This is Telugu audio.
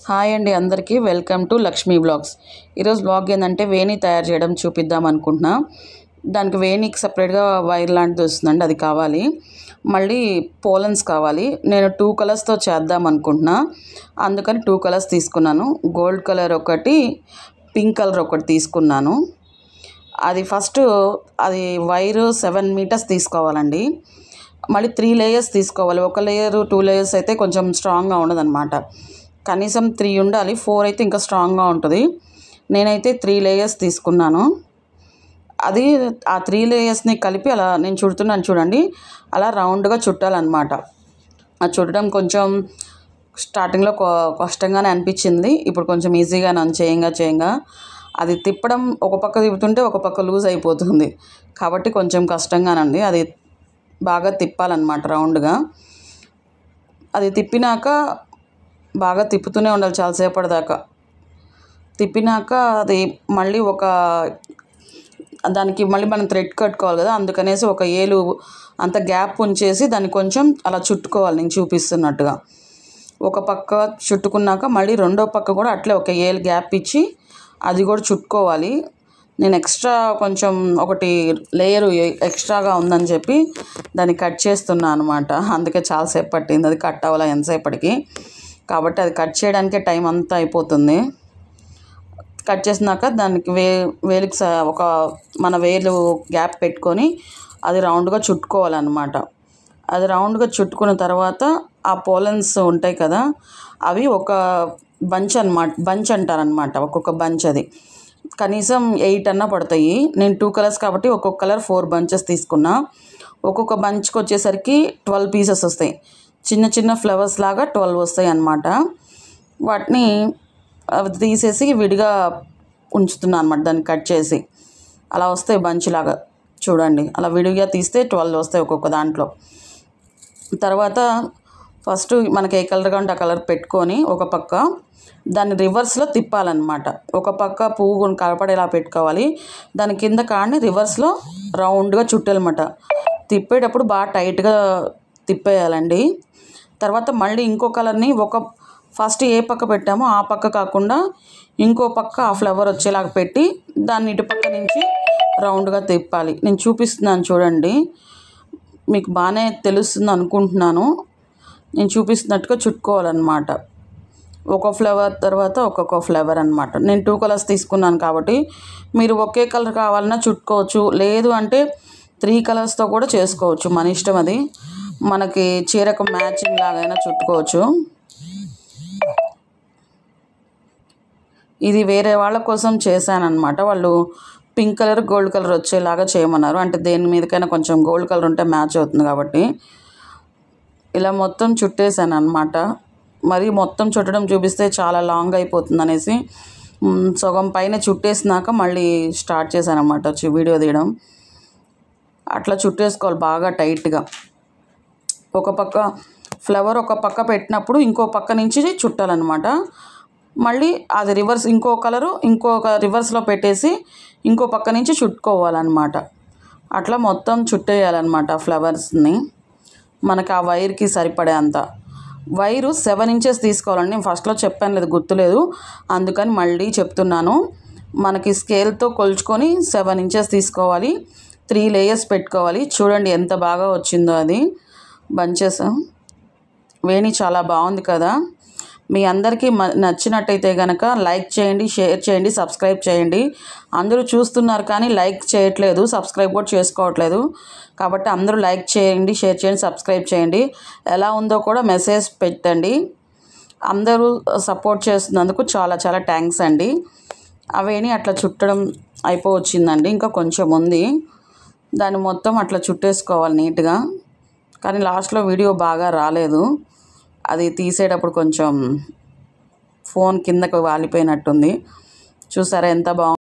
హాయ్ అండి అందరికీ వెల్కమ్ టు లక్ష్మీ బ్లాగ్స్. ఈరోజు బ్లాగ్ ఏంటంటే వేణి తయారు చేయడం చూపిద్దాం అనుకుంటున్నా. దానికి వేణికి సపరేట్గా వైర్ లాంటిది వస్తుందండి, అది కావాలి. మళ్ళీ పోలన్స్ కావాలి. నేను 2 కలర్స్తో చేద్దాం అనుకుంటున్నా, అందుకని 2 కలర్స్ తీసుకున్నాను. గోల్డ్ కలర్ ఒకటి, పింక్ కలర్ ఒకటి తీసుకున్నాను. అది ఫస్ట్ అది వైరు 7 మీటర్స్ తీసుకోవాలండి. మళ్ళీ 3 లేయర్స్ తీసుకోవాలి. ఒక లేయరు 2 లేయర్స్ అయితే కొంచెం స్ట్రాంగ్గా ఉండదన్నమాట. కనీసం 3 ఉండాలి. 4 అయితే ఇంకా స్ట్రాంగ్గా ఉంటుంది. నేనైతే 3 లేయర్స్ తీసుకున్నాను. అది ఆ 3 లేయర్స్ని కలిపి అలా నేను చుడుతున్నాను చూడండి, అలా రౌండ్గా చుట్టాలన్నమాట. అది చుట్టడం కొంచెం స్టార్టింగ్లో కష్టంగానే అనిపించింది. ఇప్పుడు కొంచెం ఈజీగా నన్ను చేయంగా అది తిప్పడం ఒక పక్క తిప్పుతుంటే ఒక పక్క లూజ్ అయిపోతుంది, కాబట్టి కొంచెం కష్టంగానండి. అది బాగా తిప్పాలన్నమాట రౌండ్గా. అది తిప్పినాక బాగా తిప్పుతూనే ఉండాలి చాలాసేపటి దాకా. తిప్పినాక అది మళ్ళీ దానికి మళ్ళీ మనం థ్రెడ్ కట్టుకోవాలి కదా, అందుకనేసి ఒక ఏలు అంత గ్యాప్ ఉంచేసి దాన్ని కొంచెం అలా చుట్టుకోవాలి నేను చూపిస్తున్నట్టుగా. ఒక పక్క చుట్టుకున్నాక మళ్ళీ రెండో పక్క కూడా అట్లే ఒక ఏలు గ్యాప్ ఇచ్చి అది కూడా చుట్టుకోవాలి. నేను ఎక్స్ట్రా కొంచెం ఒకటి లేయరు ఎక్స్ట్రాగా ఉందని చెప్పి దాన్ని కట్ చేస్తున్నాను అనమాట. అందుకే చాలాసేపు పట్టింది అది కట్ అవ్వాలి ఎంతసేపటికి. కాబట్టి అది కట్ చేయడానికే టైం అంతా అయిపోతుంది. కట్ చేసినాక దానికి వేలికి ఒక మన వేలు గ్యాప్ పెట్టుకొని అది రౌండ్గా చుట్టుకోవాలన్నమాట. అది రౌండ్గా చుట్టుకున్న తర్వాత ఆ పోలన్స్ ఉంటాయి కదా, అవి ఒక బంచ్ అంటారనమాట. ఒక్కొక్క బంచ్ అది కనీసం 8 అన్నా పడతాయి. నేను 2 కలర్స్ కాబట్టి ఒక్కొక్క కలర్ 4 బంచెస్ తీసుకున్నా. ఒక్కొక్క బంచ్కి వచ్చేసరికి 12 పీసెస్ వస్తాయి. చిన్న చిన్న ఫ్లవర్స్ లాగా 12 వస్తాయి అన్నమాట. వాటిని తీసేసి విడిగా ఉంచుతున్నాను అనమాట. దాన్ని కట్ చేసి అలా వస్తాయి బంచ్ లాగా చూడండి. అలా విడిగా తీస్తే 12 వస్తాయి ఒక్కొక్క దాంట్లో. తర్వాత ఫస్ట్ మనకి ఏ కలర్ కావాలంటే ఆ కలర్ పెట్టుకొని ఒక పక్క దాన్ని రివర్స్లో తిప్పాలన్నమాట. ఒక పక్క పువ్వు కలపడేలా పెట్టుకోవాలి. దాని కింద కాడిని రివర్స్లో రౌండ్గా చుట్టాలన్నమాట. తిప్పేటప్పుడు బాగా టైట్గా తిప్పేయాలండి. తర్వాత మళ్ళీ ఇంకో కలర్ని ఫస్ట్ ఏ పక్క పెట్టామో ఆ పక్క కాకుండా ఇంకో పక్క ఆ ఫ్లవర్ వచ్చేలాగా పెట్టి దాన్ని ఇటు పక్క నుంచి రౌండ్గా తిప్పాలి. నేను చూపిస్తున్నాను చూడండి, మీకు బాగానే తెలుస్తుంది అనుకుంటున్నాను. నేను చూపిస్తున్నట్టుగా చుట్టుకోవాలన్నమాట. ఒక ఫ్లవర్ తర్వాత ఒక్కొక్క ఫ్లవర్ అనమాట. నేను 2 కలర్స్ తీసుకున్నాను కాబట్టి మీరు ఒకే కలర్ కావాలన్నా చుట్టుకోవచ్చు, లేదు అంటే 3 కలర్స్తో కూడా చేసుకోవచ్చు, మన ఇష్టం. అది మనకి చీరకు మ్యాచింగ్ లాగైనా చుట్టుకోవచ్చు. ఇది వేరే వాళ్ళ కోసం చేశానన్నమాట. వాళ్ళు పింక్ కలర్ గోల్డ్ కలర్ వచ్చేలాగా చేయమన్నారు. అంటే దేని మీదకైనా కొంచెం గోల్డ్ కలర్ ఉంటే మ్యాచ్ అవుతుంది కాబట్టి ఇలా మొత్తం చుట్టేసాను అనమాట. మరి మొత్తం చుట్టడం చూపిస్తే చాలా లాంగ్ అయిపోతుంది అనేసి సగం పైన చుట్టేసినాక మళ్ళీ స్టార్ట్ చేశాను అనమాట వీడియో తీయడం. అట్లా చుట్టేసుకోవాలి బాగా టైట్గా. ఒక పక్క ఫ్లవర్ ఒక పక్క పెట్టినప్పుడు ఇంకో పక్క నుంచి చుట్టాలన్నమాట. మళ్ళీ అది రివర్స్ ఇంకొక రివర్స్లో పెట్టేసి ఇంకో పక్క నుంచి చుట్టుకోవాలన్నమాట. అట్లా మొత్తం చుట్టేయాలన్నమాట ఫ్లవర్స్ని. మనకు ఆ వైర్కి సరిపడే అంత వైరు 7 ఇంచెస్ తీసుకోవాలండి. నేను ఫస్ట్లో చెప్పాను లేదు, గుర్తులేదు, అందుకని మళ్ళీ చెప్తున్నాను. మనకి స్కేల్తో కొలుచుకొని 7 ఇంచెస్ తీసుకోవాలి. 3 లేయర్స్ పెట్టుకోవాలి. చూడండి ఎంత బాగా వచ్చిందో అది బంచెస్. వేణి చాలా బాగుంది కదా. మీ అందరికీ నచ్చినట్టయితే కనుక లైక్ చేయండి, షేర్ చేయండి, సబ్స్క్రైబ్ చేయండి. అందరూ చూస్తున్నారు కానీ లైక్ చేయట్లేదు, సబ్స్క్రైబ్ కూడా చేసుకోవట్లేదు. కాబట్టి అందరూ లైక్ చేయండి, షేర్ చేయండి, సబ్స్క్రైబ్ చేయండి. ఎలా ఉందో కూడా మెసేజ్ పెట్టండి. అందరూ సపోర్ట్ చేస్తున్నందుకు చాలా చాలా థ్యాంక్స్ అండి. అవేని అట్లా చుట్టడం అయిపోవచ్చిందండి, ఇంకా కొంచెం ఉంది. దాన్ని మొత్తం అట్లా చుట్టేసుకోవాలి నీట్గా. కానీ లాస్ట్లో వీడియో బాగా రాలేదు. అది తీసేటప్పుడు కొంచెం ఫోన్ కిందకు వాలిపోయినట్టుంది. చూసారా ఎంత బాగుంది.